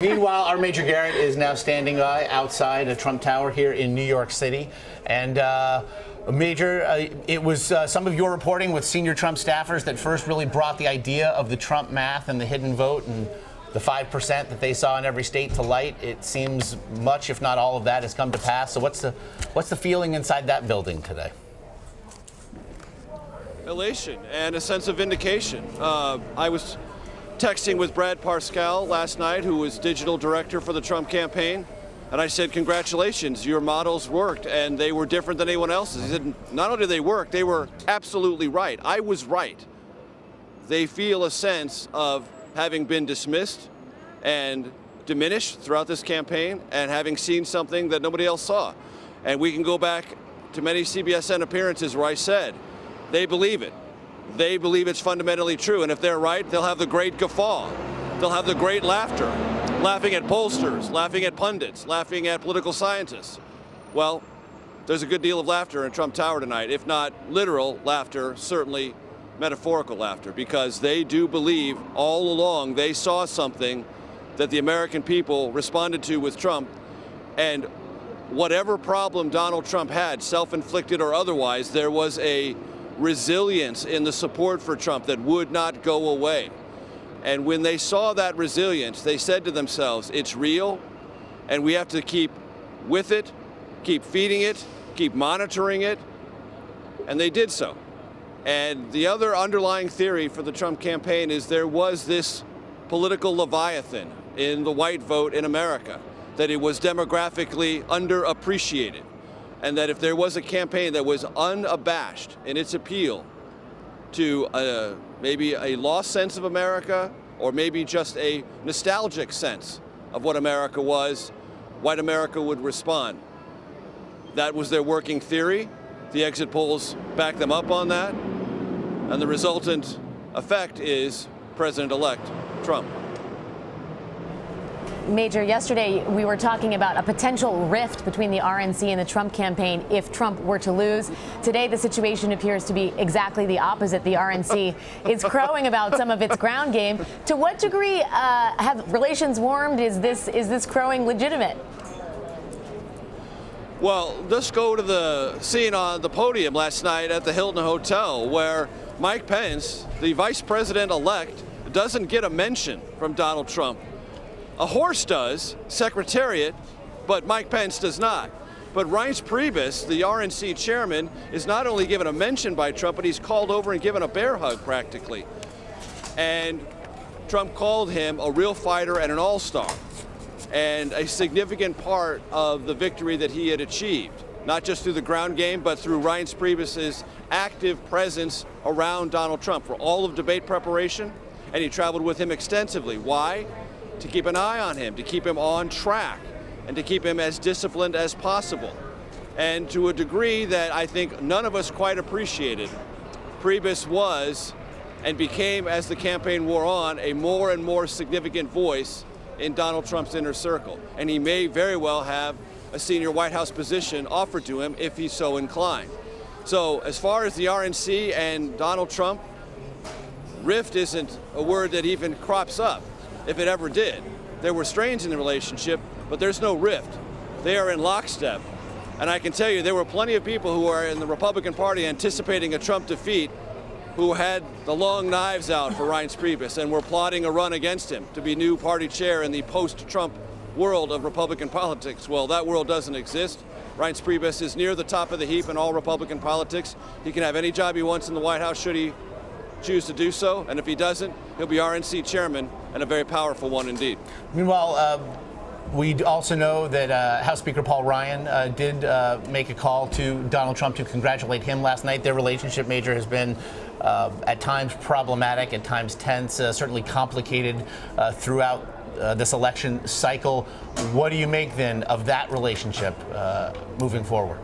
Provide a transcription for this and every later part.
Meanwhile, our Major Garrett is now standing outside a Trump Tower here in New York City. And Major, it was some of your reporting with senior Trump staffers that first really brought the idea of the Trump math and the hidden vote and the 5% that they saw in every state to light. It seems much, if not all of that, has come to pass. So what's the feeling inside that building today? Elation and a sense of vindication. I was texting with Brad Parscale last night, who was digital director for the Trump campaign, and I said, congratulations, your models worked, and they were different than anyone else's. He said, not only did they work, they were absolutely right. I was right. They feel a sense of having been dismissed and diminished throughout this campaign and having seen something that nobody else saw. And we can go back to many CBSN appearances where I said, they believe it. They believe it's fundamentally true, and if they're right, they'll have the great guffaw. They'll have the great laughter, laughing at pollsters, laughing at pundits, laughing at political scientists. Well, there's a good deal of laughter in Trump Tower tonight, if not literal laughter, certainly metaphorical laughter, because they do believe all along they saw something that the American people responded to with Trump, and whatever problem Donald Trump had, self-inflicted or otherwise, there was a resilience in the support for Trump that would not go away. And when they saw that resilience, they said to themselves, it's real, and we have to keep with it, keep feeding it, keep monitoring it, and they did so. And the other underlying theory for the Trump campaign is there was this political leviathan in the white vote in America, that it was demographically underappreciated. And that if there was a campaign that was unabashed in its appeal to maybe a lost sense of America, or maybe just a nostalgic sense of what America was, white America would respond. That was their working theory. The exit polls back them up on that. And the resultant effect is President-elect Trump. Major, yesterday we were talking about a potential rift between the RNC and the Trump campaign if Trump were to lose. Today the situation appears to be exactly the opposite. The RNC is crowing about some of its ground game. To what degree have relations warmed? Is this crowing legitimate? Well, let's go to the scene on the podium last night at the Hilton Hotel, where Mike Pence, the vice president-elect, doesn't get a mention from Donald Trump. A horse does, Secretariat, but Mike Pence does not. But Reince Priebus, the RNC chairman, is not only given a mention by Trump, but he's called over and given a bear hug practically. And Trump called him a real fighter and an all-star, and a significant part of the victory that he had achieved, not just through the ground game, but through Reince Priebus's active presence around Donald Trump for all of debate preparation, and he traveled with him extensively. Why? To keep an eye on him, to keep him on track, and to keep him as disciplined as possible. And to a degree that I think none of us quite appreciated, Priebus was and became, as the campaign wore on, a more and more significant voice in Donald Trump's inner circle. And he may very well have a senior White House position offered to him if he's so inclined. So as far as the RNC and Donald Trump, rift isn't a word that even crops up. If it ever did. There were strains in the relationship, but there's no rift. They are in lockstep. And I can tell you there were plenty of people who are in the Republican Party anticipating a Trump defeat who had the long knives out for Reince Priebus and were plotting a run against him to be new party chair in the post-Trump world of Republican politics. Well, that world doesn't exist. Reince Priebus is near the top of the heap in all Republican politics. He can have any job he wants in the White House should he choose to do so, and if he doesn't, he'll be RNC chairman, and a very powerful one indeed. Meanwhile, we also know that House Speaker Paul Ryan did make a call to Donald Trump to congratulate him last night. Their relationship, Major, has been at times problematic, at times tense, certainly complicated throughout this election cycle. What do you make then of that relationship moving forward?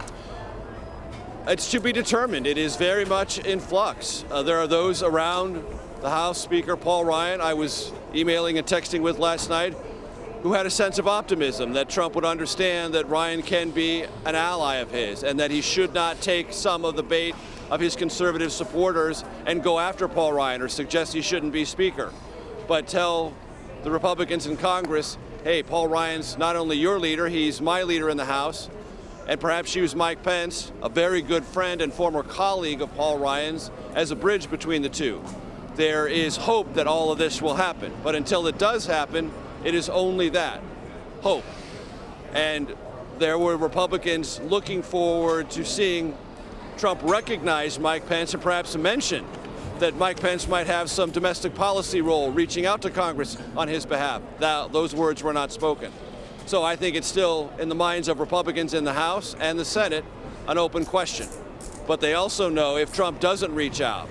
It's to be determined. It is very much in flux. There are those around the House Speaker Paul Ryan I was emailing and texting with last night who had a sense of optimism that Trump would understand that Ryan can be an ally of his and that he should not take some of the bait of his conservative supporters and go after Paul Ryan or suggest he shouldn't be Speaker, but tell the Republicans in Congress hey, Paul Ryan's not only your leader, he's my leader in the House, and perhaps use Mike Pence, a very good friend and former colleague of Paul Ryan's, as a bridge between the two. There is hope that all of this will happen, but until it does happen, it is only that, hope. And there were Republicans looking forward to seeing Trump recognize Mike Pence and perhaps mention that Mike Pence might have some domestic policy role reaching out to Congress on his behalf. Those words were not spoken. So I think it's still in the minds of Republicans in the House and the Senate an open question. But they also know if Trump doesn't reach out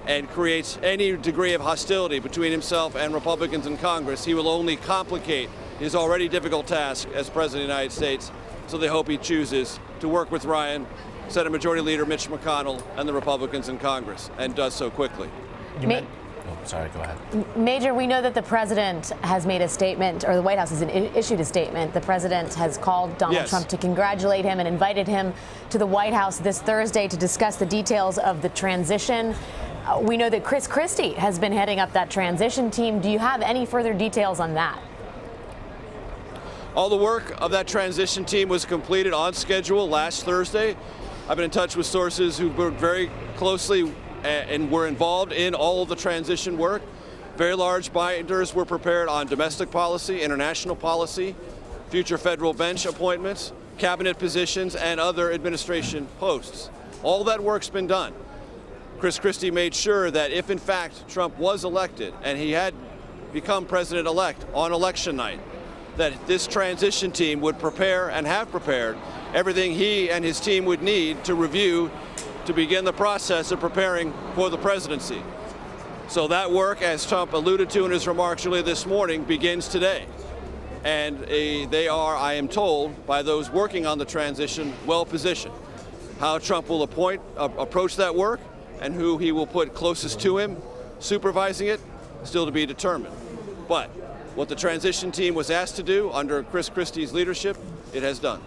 and creates any degree of hostility between himself and Republicans in Congress, he will only complicate his already difficult task as President of the United States. So they hope he chooses to work with Ryan, Senate Majority Leader Mitch McConnell, and the Republicans in Congress, and does so quickly. Sorry, go ahead. Major, we know that the president has made a statement, or the White House has issued a statement. The president has called Donald Trump to congratulate him and invited him to the White House this Thursday to discuss the details of the transition. We know that Chris Christie has been heading up that transition team. Do you have any further details on that? All the work of that transition team was completed on schedule last Thursday. I've been in touch with sources who worked very closely and were involved in all of the transition work. Very large binders were prepared on domestic policy, international policy, future federal bench appointments, cabinet positions, and other administration posts. All that work's been done. Chris Christie made sure that if in fact Trump was elected and he had become president-elect on election night, that this transition team would prepare and have prepared everything he and his team would need to review to begin the process of preparing for the presidency. So that work, as Trump alluded to in his remarks earlier this morning, begins today. And they are, I am told, by those working on the transition, well positioned. How Trump will approach that work and who he will put closest to him supervising it, still to be determined. But what the transition team was asked to do under Chris Christie's leadership, it has done.